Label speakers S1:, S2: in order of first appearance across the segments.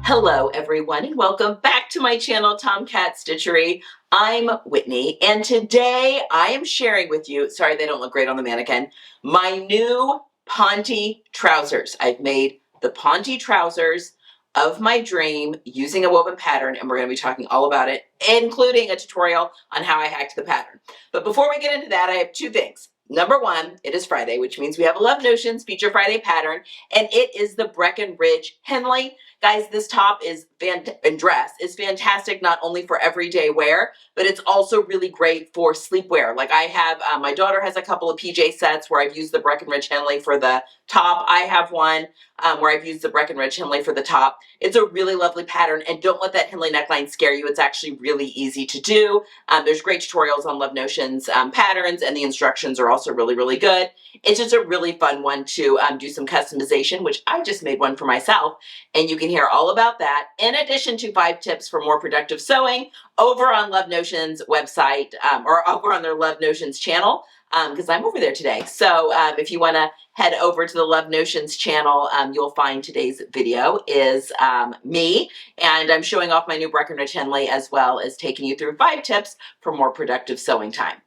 S1: Hello everyone and welcome back to my channel, Tomcat Stitchery. I'm Whitney and today I am sharing with you, sorry they don't look great on the mannequin, my new Ponte trousers. I've made the Ponte trousers of my dream using a woven pattern and we're going to be talking all about it, including a tutorial on how I hacked the pattern. But before we get into that, I have two things. Number one, it is Friday, which means we have a Love Notions Feature Friday pattern, and it is the Breckenridge Henley. Guys, this top is and dress is fantastic not only for everyday wear, but it's also really great for sleepwear. Like I have, my daughter has a couple of PJ sets where I've used the Breckenridge Henley for the top. I have one where I've used the Breckenridge Henley for the top. It's a really lovely pattern, and don't let that Henley neckline scare you. It's actually really easy to do. There's great tutorials on Love Notions patterns, and the instructions are also really, really good. It's just a really fun one to do some customization, which I just made one for myself, and you can hear all about that, in addition to 5 tips for more productive sewing over on Love Notions website, or over on their Love Notions channel, because I'm over there today. So if you want to head over to the Love Notions channel, you'll find today's video is me, and I'm showing off my new Breckenridge Henley as well as taking you through 5 tips for more productive sewing time.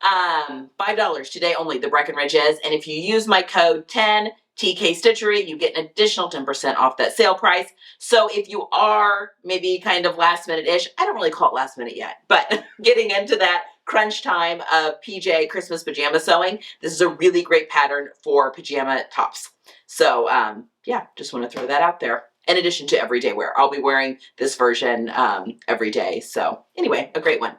S1: $5 today only, the Breckenridge is, and if you use my code 10TK Stitchery, you get an additional 10% off that sale price. So if you are maybe kind of last minute-ish, I don't really call it last minute yet, but getting into that crunch time of PJ Christmas pajama sewing, this is a really great pattern for pajama tops. So yeah, just want to throw that out there. In addition to everyday wear, I'll be wearing this version every day. So anyway, a great one.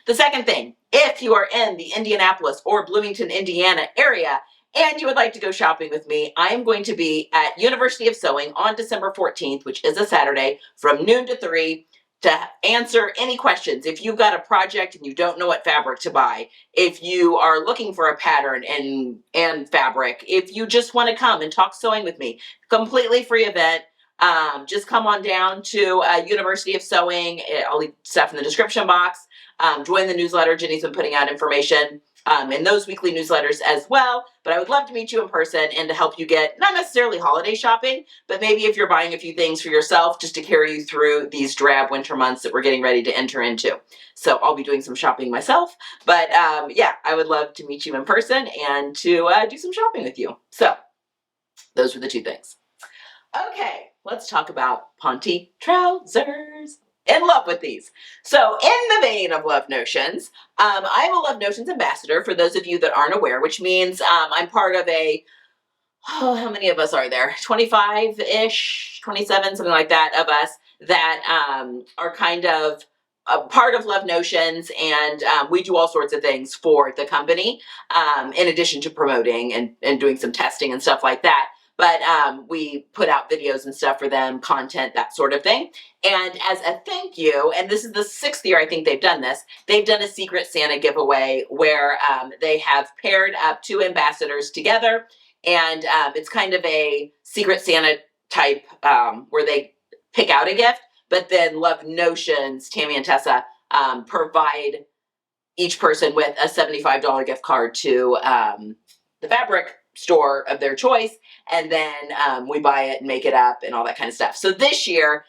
S1: The second thing, if you are in the Indianapolis or Bloomington, Indiana area, and you would like to go shopping with me, I am going to be at University of Sewing on December 14th, which is a Saturday, from noon to 3 to answer any questions. If you've got a project and you don't know what fabric to buy, if you are looking for a pattern and fabric, if you just want to come and talk sewing with me, completely free event. Just come on down to University of Sewing. I'll leave stuff in the description box. Join the newsletter. Jenny's been putting out information in those weekly newsletters as well. But I would love to meet you in person and to help you get, not necessarily holiday shopping, but maybe if you're buying a few things for yourself, just to carry you through these drab winter months that we're getting ready to enter into. So I'll be doing some shopping myself. But yeah, I would love to meet you in person and to do some shopping with you. So those were the 2 things. Okay, let's talk about Ponte trousers. In love with these. So in the vein of Love Notions, I'm a Love Notions ambassador for those of you that aren't aware, which means I'm part of a, how many of us are there? 25-ish, 27, something like that of us that are kind of a part of Love Notions, and we do all sorts of things for the company in addition to promoting and doing some testing and stuff like that. But we put out videos and stuff for them, content, that sort of thing. And as a thank you, and this is the 6th year I think they've done this, they've done a Secret Santa giveaway where they have paired up 2 ambassadors together. And it's kind of a Secret Santa type where they pick out a gift, but then Love Notions, Tammy and Tessa, provide each person with a $75 gift card to the fabric store of their choice, and then we buy it and make it up and all that kind of stuff. So this year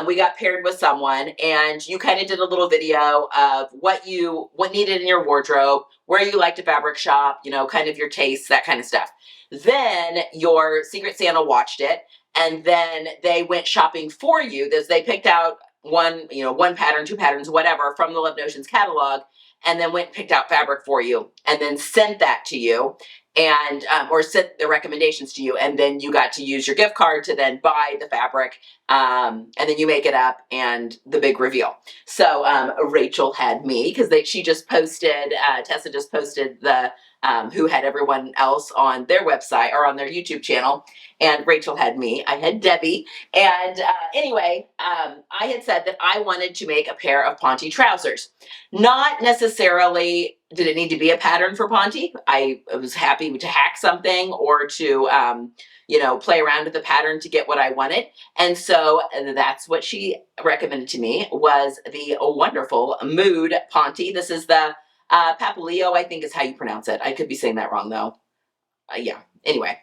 S1: we got paired with someone, and you kind of did a little video of what needed in your wardrobe, where you like to fabric shop, you know, kind of your tastes, that kind of stuff. Then your Secret Santa watched it, and then they went shopping for you. They picked out one pattern, 2 patterns, whatever, from the Love Notions catalog, and then went and picked out fabric for you, and then sent that to you, and or sent the recommendations to you, and then you got to use your gift card to then buy the fabric, and then you make it up, and the big reveal. So Rachel had me, because she just posted, Tessa just posted the who had everyone else on their website or on their YouTube channel, and Rachel had me. I had Debbie, and anyway, I had said that I wanted to make a pair of Ponte trousers. Not necessarily did it need to be a pattern for Ponte. I was happy to hack something or to play around with the pattern to get what I wanted. And so that's what she recommended to me, was the wonderful Mood Ponte. This is the Papaleo, I think is how you pronounce it. I could be saying that wrong though. Yeah, anyway,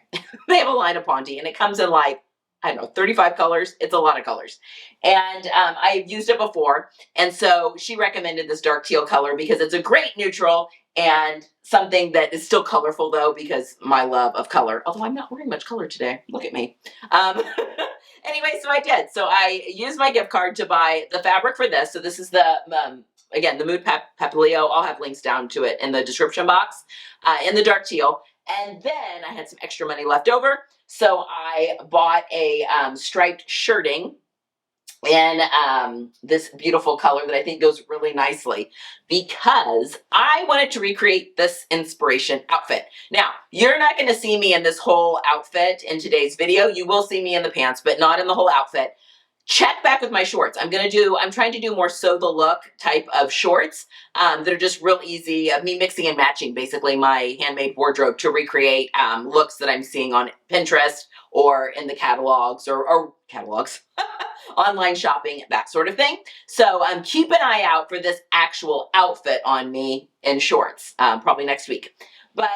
S1: they have a line of Ponte, and it comes in like I don't know, 35 colors. It's a lot of colors. And I've used it before. And so she recommended this dark teal color because it's a great neutral and something that is still colorful though, because my love of color, although I'm not wearing much color today. Look at me. Um, anyway, so I did. So I used my gift card to buy the fabric for this. So this is the, again, the Mood Papilio. I'll have links down to it in the description box in the dark teal. And then I had some extra money left over. So I bought a striped shirting in this beautiful color that I think goes really nicely because I wanted to recreate this inspiration outfit. Now, you're not going to see me in this whole outfit in today's video. You will see me in the pants, but not in the whole outfit. Check back with my shorts. I'm trying to do more sew the look type of shorts that are just real easy of me mixing and matching basically my handmade wardrobe to recreate looks that I'm seeing on Pinterest or in the catalogs or catalogs, online shopping, that sort of thing. So keep an eye out for this actual outfit on me in shorts, probably next week. But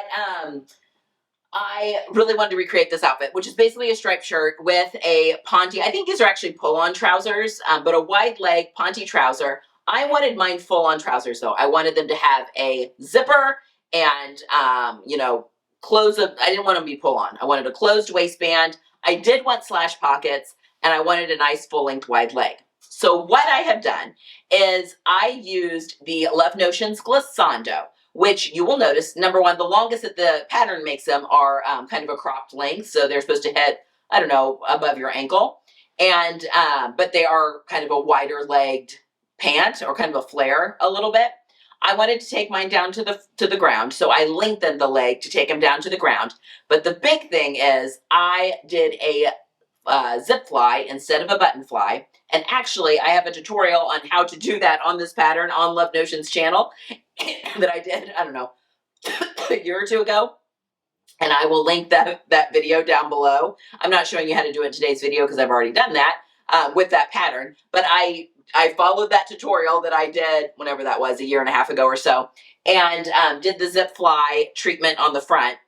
S1: I really wanted to recreate this outfit, which is basically a striped shirt with a Ponte. I think these are actually pull-on trousers, but a wide leg Ponte trouser. I wanted mine full-on trousers though. I wanted them to have a zipper and, you know, I didn't want them to be pull-on. I wanted a closed waistband. I did want slash pockets and I wanted a nice full-length wide leg. So what I have done is I used the Love Notions Glissando, which you will notice, number one, the longest that the pattern makes them are kind of a cropped length. So they're supposed to hit, I don't know, above your ankle. And, but they are kind of a wider legged pant or kind of a flare a little bit. I wanted to take mine down to the ground. So I lengthened the leg to take them down to the ground. But the big thing is I did a zip fly instead of a button fly. And actually, I have a tutorial on how to do that on this pattern on Love Notions channel that I did, I don't know, a year or two ago. And I will link that video down below. I'm not showing you how to do it in today's video because I've already done that with that pattern. But I followed that tutorial that I did whenever that was, a year and a half ago or so, and did the zip fly treatment on the front.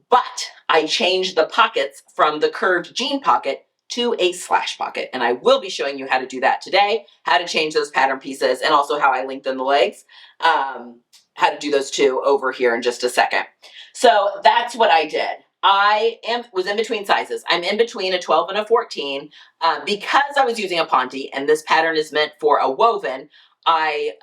S1: But I changed the pockets from the curved jean pocket to a slash pocket. And I will be showing you how to do that today, how to change those pattern pieces, and also how I lengthen the legs, how to do those two over here in just a second. So that's what I did. I was in between sizes. I'm in between a 12 and a 14 because I was using a Ponte and this pattern is meant for a woven. I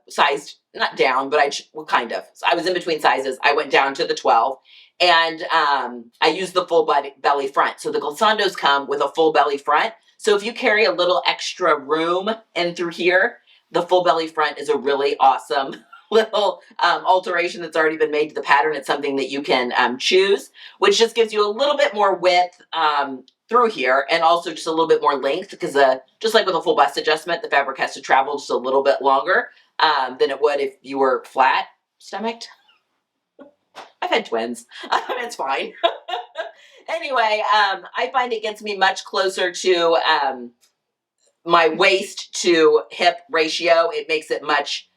S1: sized, not down, but kind of. So I was in between sizes. I went down to the 12 and I used the full belly front. So the glissandos come with a full belly front. So if you carry a little extra room in through here, the full belly front is a really awesome little alteration that's already been made to the pattern. It's something that you can choose, which just gives you a little bit more width through here and also just a little bit more length because just like with a full bust adjustment, the fabric has to travel just a little bit longer than it would if you were flat stomached. I've had twins. It's fine. Anyway, I find it gets me much closer to my waist to hip ratio. It makes it much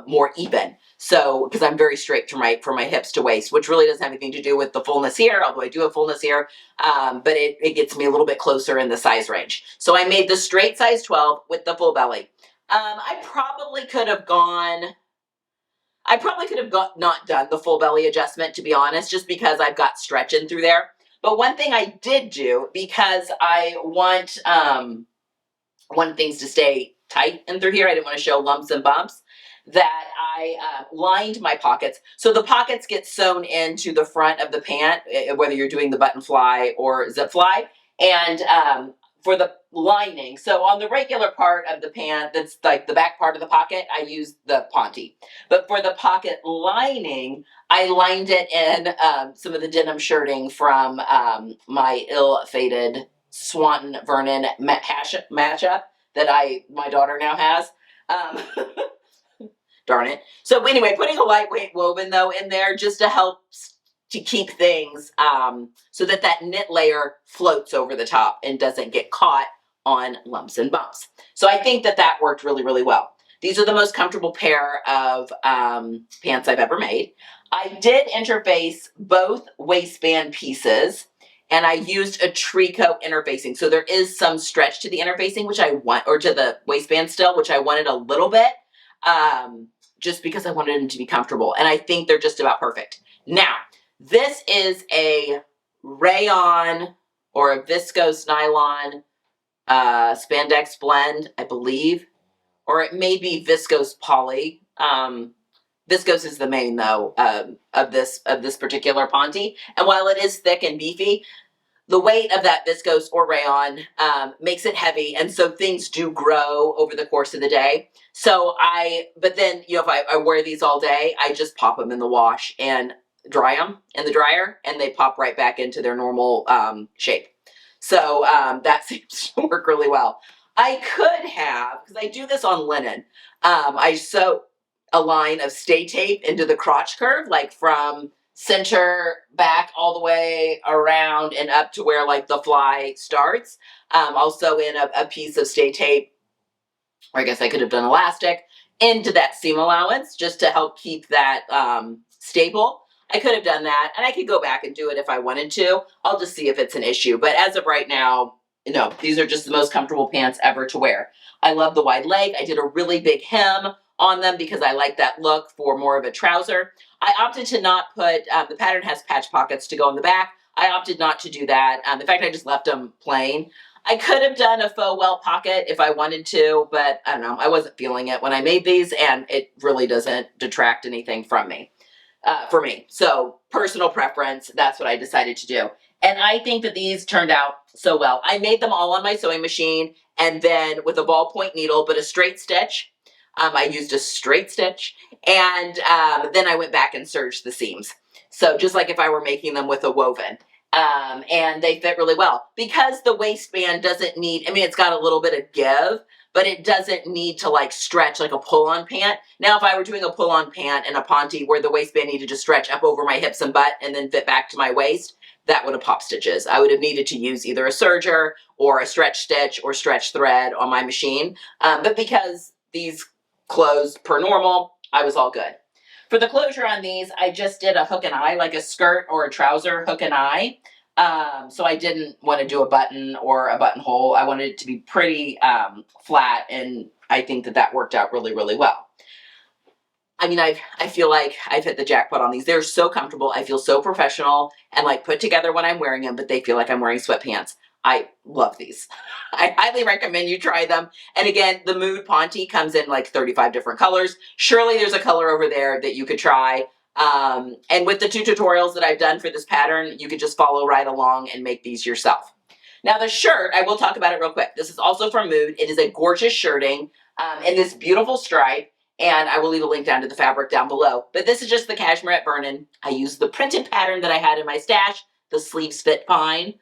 S1: more even. So, because I'm very straight from my hips to waist, which really doesn't have anything to do with the fullness here, although I do have fullness here, but it gets me a little bit closer in the size range. So I made the straight size 12 with the full belly. I probably could have not done the full belly adjustment, to be honest, just because I've got stretch in through there. But one thing I did do, because I want things to stay tight in through here, I didn't want to show lumps and bumps, that I lined my pockets. So the pockets get sewn into the front of the pant, whether you're doing the button fly or zip fly. And for the lining, so on the regular part of the pant, that's like the back part of the pocket, I use the Ponte. But for the pocket lining, I lined it in some of the denim shirting from my ill-fated Swanton Vernon matchup that my daughter now has. Darn it. So anyway, putting a lightweight woven though in there just to help to keep things so that knit layer floats over the top and doesn't get caught on lumps and bumps. So I think that worked really, really well. These are the most comfortable pair of pants I've ever made. I did interface both waistband pieces and I used a tricot interfacing. So there is some stretch to the interfacing, which I want, or to the waistband still, which I wanted a little bit, just because I wanted them to be comfortable. And I think they're just about perfect. Now, this is a rayon or a viscose nylon spandex blend, I believe, or it may be viscose poly. Viscose is the main though of this particular Ponte. And while it is thick and beefy, the weight of that viscose or rayon makes it heavy, and so things do grow over the course of the day. So but then, you know, if I wear these all day, I just pop them in the wash and dry them in the dryer, and they pop right back into their normal shape. So that seems to work really well. I could have, because I do this on linen, I sew a line of stay tape into the crotch curve, like from center back all the way around and up to where like the fly starts. I'll sew in a piece of stay tape, or I guess I could have done elastic, into that seam allowance just to help keep that stable. I could have done that, and I could go back and do it if I wanted to. I'll just see if it's an issue. But as of right now, no, these are just the most comfortable pants ever to wear. I love the wide leg. I did a really big hem on them because I like that look for more of a trouser. I opted to not put, the pattern has patch pockets to go in the back. I opted not to do that. In fact, I just left them plain. I could have done a faux welt pocket if I wanted to, but I don't know. I wasn't feeling it when I made these, and it really doesn't detract anything from me, for me. So personal preference, that's what I decided to do. And I think that these turned out so well. I made them all on my sewing machine, and then with a ballpoint needle, but a straight stitch. I used a straight stitch, and then I went back and serged the seams. So just like if I were making them with a woven. And they fit really well because the waistband doesn't need, I mean, it's got a little bit of give, but it doesn't need to like stretch like a pull-on pant. Now, if I were doing a pull-on pant and a Ponte where the waistband needed to stretch up over my hips and butt and then fit back to my waist, that would have popped stitches. I would have needed to use either a serger or a stretch stitch or stretch thread on my machine. But because these closed per normal, I was all good. For the closure on these, I just did a hook and eye, like a skirt or a trouser hook and eye. So I didn't want to do a button or a buttonhole. I wanted it to be pretty flat, and I think that that worked out really, really well. I mean, I feel like I've hit the jackpot on these. They're so comfortable. I feel so professional and like put together when I'm wearing them, but they feel like I'm wearing sweatpants. I love these. I highly recommend you try them. And again, the Mood Ponte comes in like 35 different colors. Surely there's a color over there that you could try. And with the 2 tutorials that I've done for this pattern, you could just follow right along and make these yourself. Now the shirt, I will talk about it real quick. This is also from Mood. It is a gorgeous shirting in this beautiful stripe. And I will leave a link down to the fabric down below. But this is just the cashmere burnin'. I used the printed pattern that I had in my stash. The sleeves fit fine.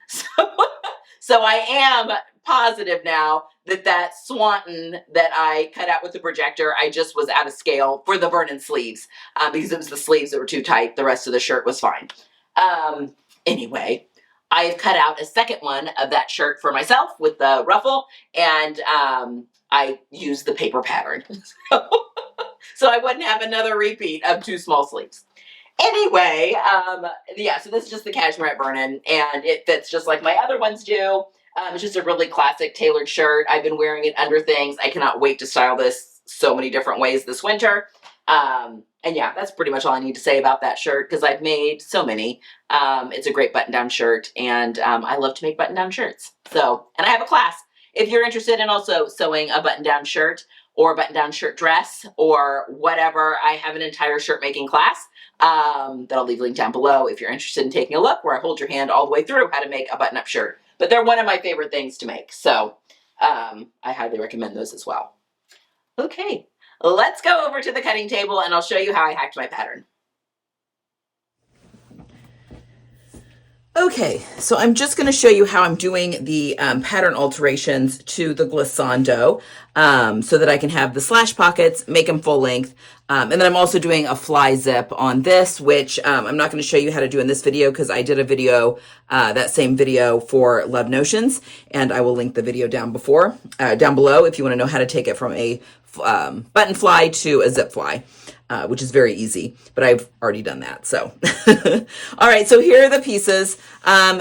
S1: So I am positive now that that swanton that I cut out with the projector, I just was out of scale for the burnin' sleeves because it was the sleeves that were too tight. The rest of the shirt was fine. Anyway, I've cut out a second one of that shirt for myself with the ruffle, and I used the paper pattern. So I wouldn't have another repeat of 2 small sleeves. Anyway, yeah, so this is just the cashmere burnin', and it fits just like my other ones do. It's just a really classic tailored shirt. I've been wearing it under things. I cannot wait to style this so many different ways this winter. And yeah, that's pretty much all I need to say about that shirt because I've made so many. It's a great button-down shirt, and I love to make button-down shirts. So, and I have a class. If you're interested in also sewing a button-down shirt or a button-down shirt dress or whatever, I have an entire shirt making class that I'll leave a link down below if you're interested in taking a look, where I hold your hand all the way through how to make a button-up shirt. But they're one of my favorite things to make, so I highly recommend those as well. Okay, let's go over to the cutting table and I'll show you how I hacked my pattern. Okay, so I'm just going to show you how I'm doing the pattern alterations to the glissando so that I can have the slash pockets, make them full length. And then I'm also doing a fly zip on this, which I'm not going to show you how to do in this video because I did a video, that same video for Love Notions, and I will link the video down below if you want to know how to take it from a button fly to a zip fly. which is very easy, but I've already done that. So, all right, so here are the pieces.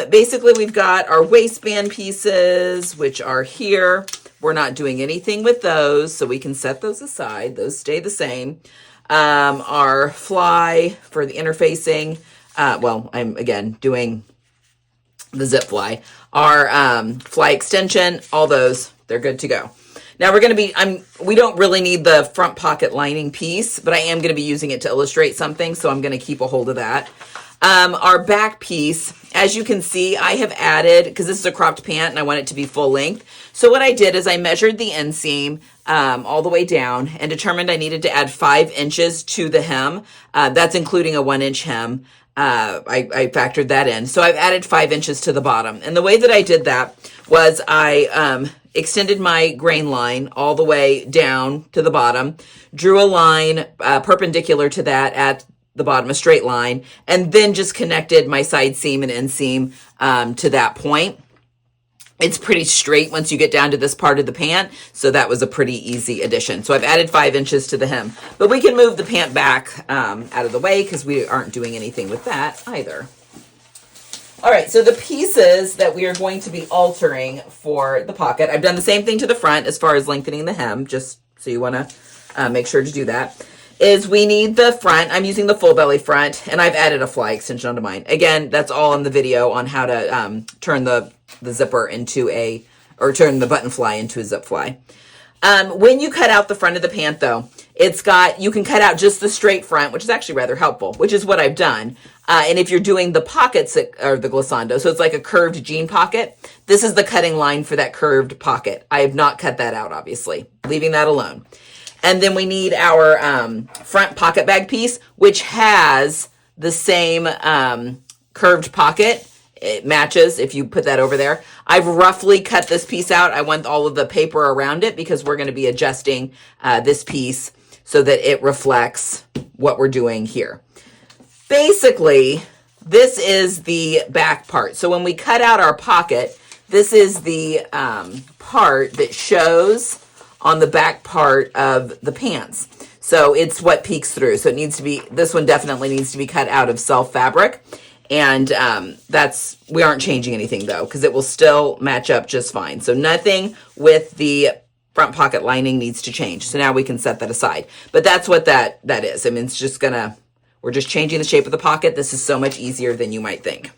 S1: Basically, we've got our waistband pieces, which are here. We're not doing anything with those, so we can set those aside. Those stay the same. Our fly for the interfacing. Well, I'm, again, doing the zip fly. Our fly extension, all those, they're good to go. Now we're going to be, we don't really need the front pocket lining piece, but I am going to be using it to illustrate something, so I'm going to keep a hold of that. Our back piece, as you can see, I have added, because this is a cropped pant and I want it to be full length. So what I did is I measured the inseam all the way down and determined I needed to add 5 inches to the hem. That's including a 1-inch hem. I factored that in. So I've added 5 inches to the bottom. And the way that I did that was I extended my grain line all the way down to the bottom, drew a line perpendicular to that at the bottom, a straight line, and then just connected my side seam and inseam to that point. It's pretty straight once you get down to this part of the pant, so that was a pretty easy addition. So I've added 5 inches to the hem, but we can move the pant back out of the way because we aren't doing anything with that either. All right, so the pieces that we are going to be altering for the pocket, I've done the same thing to the front as far as lengthening the hem, just so you want to make sure to do that, is we need the front. I'm using the full belly front, and I've added a fly extension onto mine. Again, that's all in the video on how to turn the zipper into turn the button fly into a zip fly. When you cut out the front of the pant though, you can cut out just the straight front, which is actually rather helpful, which is what I've done. And if you're doing the pockets that are the glissando, so it's like a curved jean pocket, this is the cutting line for that curved pocket. I have not cut that out, obviously, leaving that alone. And then we need our front pocket bag piece, which has the same curved pocket. It matches if you put that over there. I've roughly cut this piece out. I want all of the paper around it because we're going to be adjusting this piece so that it reflects what we're doing here. Basically, this is the back part. So when we cut out our pocket, this is the part that shows on the back part of the pants. So it's what peeks through. So it needs to be, this one definitely needs to be cut out of self fabric. And we aren't changing anything though, because it will still match up just fine. So nothing with the front pocket lining needs to change. So now we can set that aside. But that's what that is. I mean, it's just we're just changing the shape of the pocket. This is so much easier than you might think.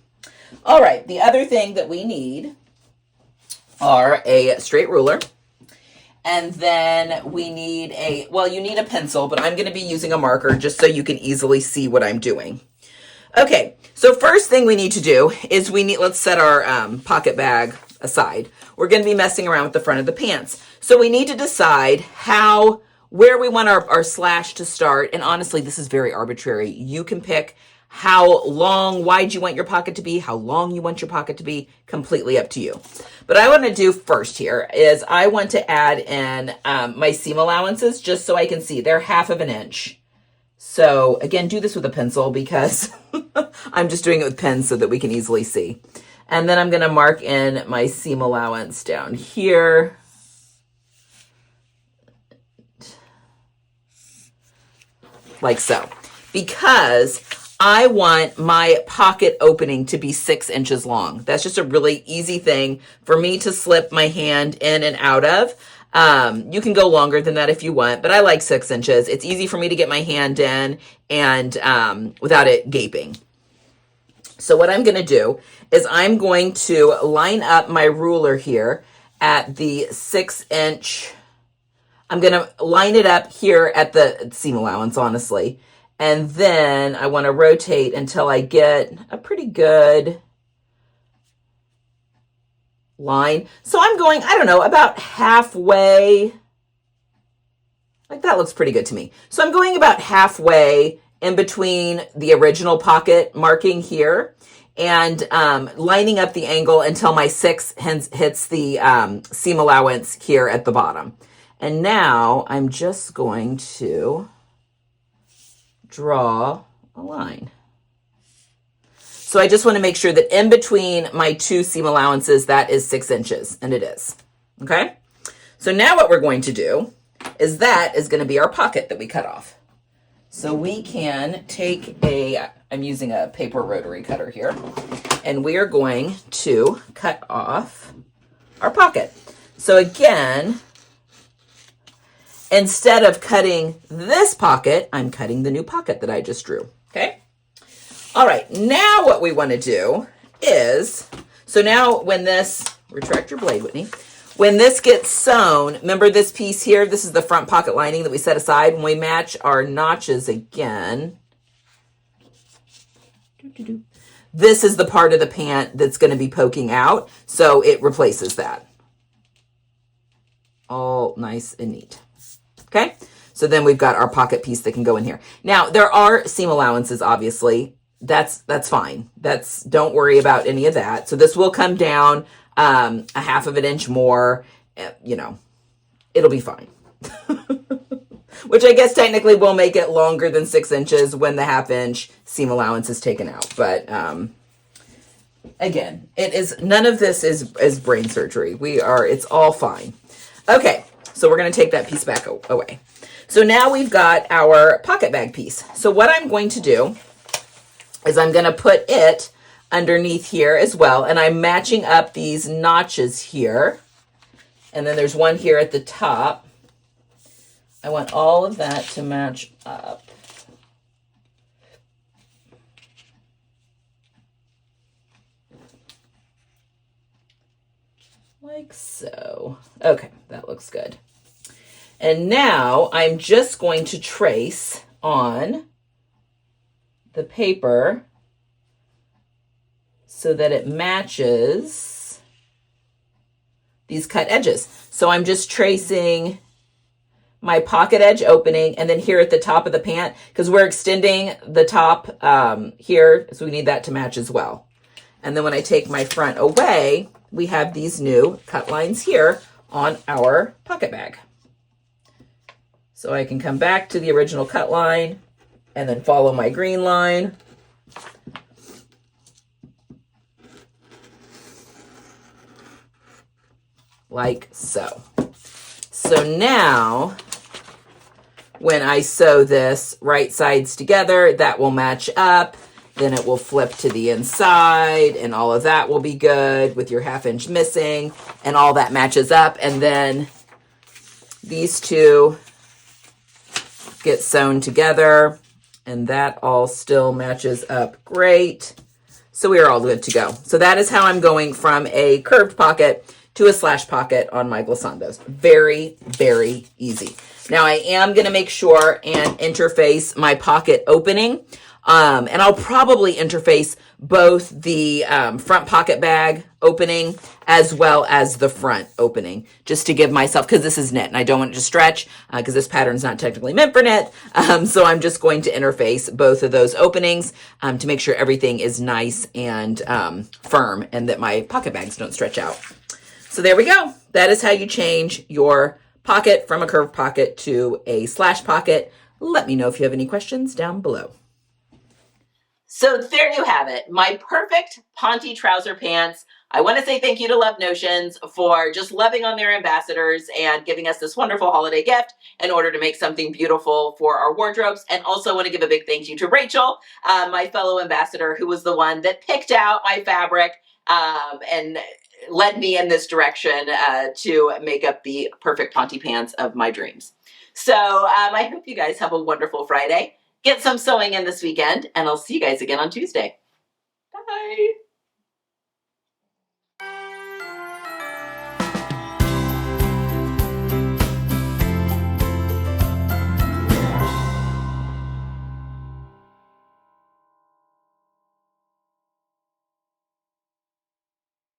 S1: All right, the other thing that we need are a straight ruler. And then we need you need a pencil, but I'm going to be using a marker just so you can easily see what I'm doing. Okay, so first thing we need to do is let's set our pocket bag aside. We're going to be messing around with the front of the pants. So we need to decide where we want our slash to start. And honestly, this is very arbitrary. You can pick how wide you want your pocket to be, how long you want your pocket to be, completely up to you. But I want to do first here is I want to add in my seam allowances just so I can see. They're 1/2 inch. So again, do this with a pencil because I'm just doing it with pens so that we can easily see. And then I'm going to mark in my seam allowance down here. Like so. Because I want my pocket opening to be 6 inches long. That's just a really easy thing for me to slip my hand in and out of. You can go longer than that if you want, but I like 6 inches. It's easy for me to get my hand in and without it gaping. So what I'm going to do is I'm going to line up my ruler here at the 6 inch. I'm going to line it up here at the seam allowance, honestly. And then I want to rotate until I get a pretty good line. So I'm going, I don't know, about halfway. Like that looks pretty good to me. So I'm going about halfway in between the original pocket marking here and lining up the angle until my 6 hits the seam allowance here at the bottom. And now I'm just going to draw a line. So I just want to make sure that in between my 2 seam allowances, that is 6 inches, and it is. Okay? So now what we're going to do is that is going to be our pocket that we cut off. So we can take I'm using a paper rotary cutter here, and we are going to cut off our pocket. So again, instead of cutting this pocket, I'm cutting the new pocket that I just drew, okay? All right, now what we want to do is, so now when this, retract your blade, Whitney. When this gets sewn, remember this piece here? This is the front pocket lining that we set aside. When we match our notches again, this is the part of the pant that's going to be poking out, so it replaces that. All nice and neat. Okay, so then we've got our pocket piece that can go in here. Now, there are seam allowances, obviously. That's fine. Don't worry about any of that. So this will come down a 1/2 inch more, you know, it'll be fine. Which I guess technically will make it longer than 6 inches when the 1/2 inch seam allowance is taken out. But again, none of this is brain surgery. It's all fine. Okay, so we're going to take that piece back away. So now we've got our pocket bag piece. So what I'm going to do is I'm going to put it underneath here as well, and I'm matching up these notches here, and then there's one here at the top. I want all of that to match up. Like so. Okay, that looks good. And now I'm just going to trace on the paper so that it matches these cut edges. So I'm just tracing my pocket edge opening, and then here at the top of the pant, because we're extending the top here, so we need that to match as well. And then when I take my front away, we have these new cut lines here on our pocket bag. So I can come back to the original cut line and then follow my green line. Like so. So now, when I sew this right sides together, that will match up. Then it will flip to the inside, and all of that will be good with your 1/2 inch missing, and all that matches up. And then these two get sewn together, and that all still matches up great. So we are all good to go. So that is how I'm going from a curved pocket to a slash pocket on my glissandos. Very, very easy. Now I am going to make sure and interface my pocket opening. And I'll probably interface both the front pocket bag opening as well as the front opening, just to give myself, because this is knit and I don't want it to stretch because this pattern is not technically meant for knit. So I'm just going to interface both of those openings to make sure everything is nice and firm and that my pocket bags don't stretch out. So there we go. That is how you change your pocket from a curved pocket to a slash pocket. Let me know if you have any questions down below. So there you have it, my perfect Ponte trouser pants. I want to say thank you to Love Notions for just loving on their ambassadors and giving us this wonderful holiday gift in order to make something beautiful for our wardrobes. And also want to give a big thank you to Rachel, my fellow ambassador, who was the one that picked out my fabric and led me in this direction to make up the perfect Ponte pants of my dreams. So I hope you guys have a wonderful Friday. Get some sewing in this weekend, and I'll see you guys again on Tuesday. Bye.